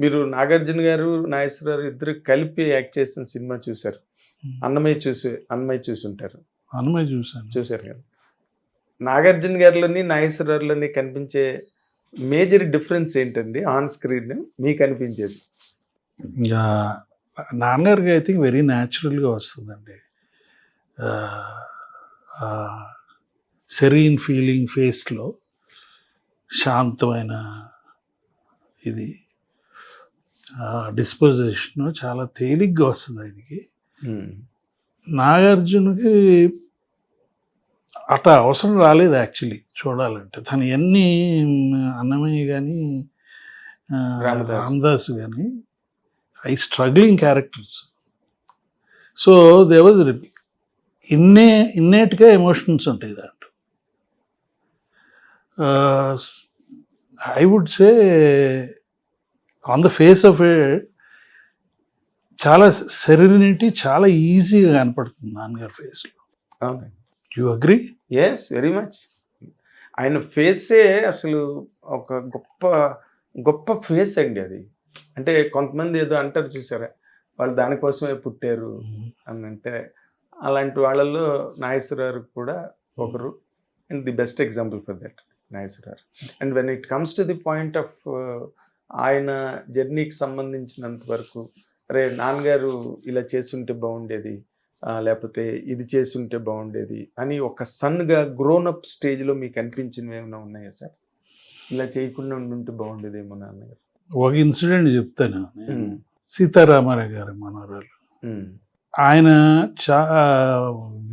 మీరు నాగార్జున గారు, నాగేశ్వరరావు ఇద్దరు కలిపి యాక్ట్ చేసిన సినిమా చూశారు. అన్నమయ్య చూసి ఉంటారు. అన్నమయ్య చూశారు కదా. నాగార్జున గారిలోని, నాగేశ్వరరావులోని కనిపించే మేజర్ డిఫరెన్స్ ఏంటండి ఆన్ స్క్రీన్ మీకు అనిపించేది? నాన్నగారికి ఐ థింక్ వెరీ న్యాచురల్గా వస్తుందండి. సెరీన్ ఫీలింగ్ ఫేస్లో శాంతమైన ఇది డిస్పోజిషన్ చాలా తేలిగ్గా వస్తుంది ఆయనకి. నాగార్జునకి అట్లా అవసరం రాలేదు యాక్చువల్లీ చూడాలంటే. తను ఎన్ని అన్నమయ్య కానీ రామదాస్ కానీ I struggling characters. So they was ఇన్నేట్గా ఎమోషన్స్ ఉంటాయి దాంట్లో. I would say on the face of it చాలా సెరెనిటీ చాలా ఈజీగా కనపడుతుంది నాన్నగారి ఫేస్లో. అవునండి. You agree? Yes, very much. ఆయన ఫేసే అసలు ఒక గొప్ప ఫేస్ అండి అది. అంటే కొంతమంది ఏదో అంటారు చూసారా, వాళ్ళు దానికోసమే పుట్టారు అని. అంటే అలాంటి వాళ్ళల్లో నాగేశ్వరరావు కూడా ఒకరు, and the best example for that Nageswararao. And when it comes to the point of ఆయన జర్నీకి సంబంధించినంత వరకు, అరే నాన్నగారు ఇలా చేస్తుంటే బాగుండేది, లేకపోతే ఇది చేస్తుంటే బాగుండేది అని ఒక సన్గా గ్రోనప్ స్టేజ్లో మీకు అనిపించినవి ఏమైనా ఉన్నాయా సార్? ఇలా చేయకుండా ఉంటే బాగుండేదేమో నాన్నగారు. ఒక ఇన్సిడెంట్ చెప్తాను. సీతారామారావు గారి మనవరాలు, ఆయన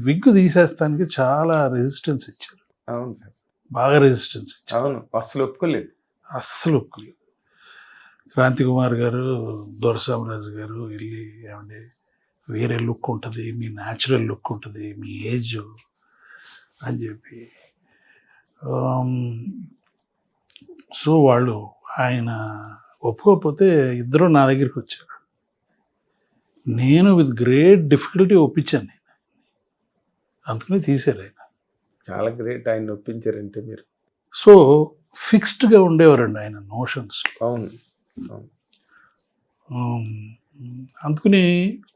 విగ్గు తీసేస్తానికి చాలా రెసిస్టెన్స్ ఇచ్చారు. అవును సార్, బాగా రెసిస్టెన్స్ ఇచ్చారు. అవును, అస్సలు ఒప్పుకోలేదు. క్రాంతి కుమార్ గారు, దొరసామరాజు గారు వెళ్ళి ఏమండి వేరే లుక్ ఉంటుంది, మీ న్యాచురల్ లుక్ ఉంటుంది, మీ ఏజ్ అని చెప్పి. సో వాళ్ళు ఆయన ఒప్పుకోకపోతే ఇద్దరు నా దగ్గరికి వచ్చారు. నేను విత్ గ్రేట్ డిఫికల్టీ ఒప్పించాను. నేను అందుకని తీశారు ఆయన. చాలా గ్రేట్, ఆయన ఒప్పించారంటే మీరు. సో ఫిక్స్డ్గా ఉండేవారండి ఆయన నోషన్స్. అవును. అందుకని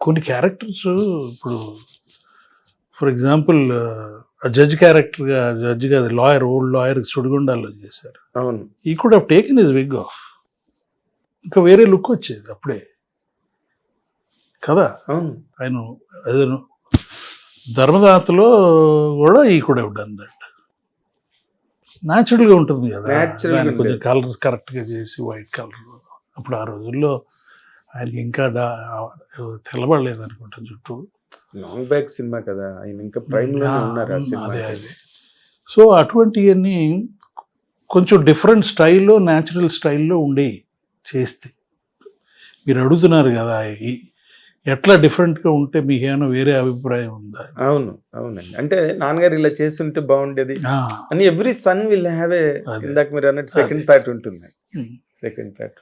కొన్ని క్యారెక్టర్స్, ఇప్పుడు ఫర్ ఎగ్జాంపుల్ జడ్జ్ క్యారెక్టర్గా, జడ్జ్ కాదు లాయర్, ఓల్డ్ లాయర్ సుడిగుండాల్లో చేశారు. అవును. ఈ could have taken his wig of, ఇంకా వేరే లుక్ వచ్చేది అప్పుడే కదా. అవును. ఆయన ఏదో ధర్మదాతలో కూడా ఈ కుడ్ హావ్ డన్ దట్. న్యాచురల్గా ఉంటుంది కదా, కొంచెం కలర్స్ కరెక్ట్గా చేసి వైట్ కలర్. అప్పుడు ఆ రోజుల్లో ఆయనకి ఇంకా తెల్లబడలేదు అనుకుంటా జుట్టు. లాంగ్ బ్యాక్ సినిమా కదా, ఆయన ఇంకా ప్రైమ్ లో ఉన్నారు. అదే. సో అటువంటివన్నీ కొంచెం డిఫరెంట్ స్టైల్లో, న్యాచురల్ స్టైల్లో ఉండి చేస్తే. మీరు అడుగుతున్నారు కదా ఎట్లా డిఫరెంట్గా ఉంటే మీకేమైనా వేరే అభిప్రాయం ఉందా? అవునండి. అంటే నాన్నగారు ఇలా చేస్తుంటే బాగుండేది అని every son will have a, ఇందాక మీరు అన్నట్టు సెకండ్ థాట్ ఉంటుంది. Second thought.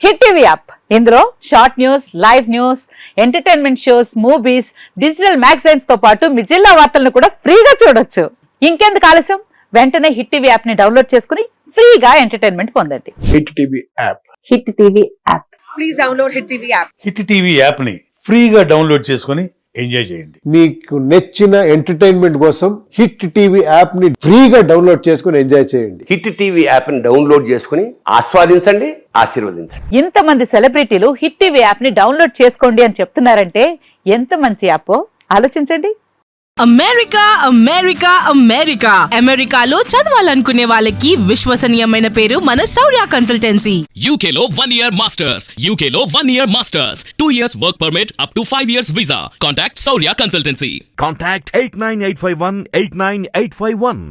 Hit TV app, ఇందులో short news, live news, entertainment shows, movies, digital magazines తో పాటు మీ జిల్లా వార్తలను కూడా ఫ్రీగా చూడొచ్చు. ఇంకెందుకు ఆలస్యం, వెంటనే హిట్ టీవీ యాప్ ని డౌన్లోడ్ చేసుకుని ఫ్రీగా ఎంటర్టైన్మెంట్ పొందండి. Hit TV app. Hit TV app. Please download hit TV app. Hit TV app ని ఫ్రీగా డౌన్లోడ్ చేసుకుని ఎంజాయ్ చేయండి. మీకు నచ్చిన ఎంటర్టైన్మెంట్ కోసం హిట్ టీవీ యాప్ ని ఫ్రీగా డౌన్లోడ్ చేసుకుని ఎంజాయ్ చేయండి. హిట్ టీవీ యాప్ ని డౌన్లోడ్ చేసుకుని ఆస్వాదించండి, ఆశీర్వదించండి. ఇంతమంది సెలబ్రిటీలు హిట్ టీవీ యాప్ ని డౌన్లోడ్ చేసుకోండి అని చెప్తున్నారంటే ఎంత మంచి యాప్ ఆలోచించండి. అమెరికా అమెరికా అమెరికా అమెరికాలో చదవాలనుకునే వాళ్ళకి విశ్వసనీయమైన పేరు మన శౌర్య కన్సల్టెన్సీ. UK లో 1 year masters, UK లో 1 year masters, 2 years work permit up to 5 years visa. Contact Saurya Consultancy. Contact 89851 89851.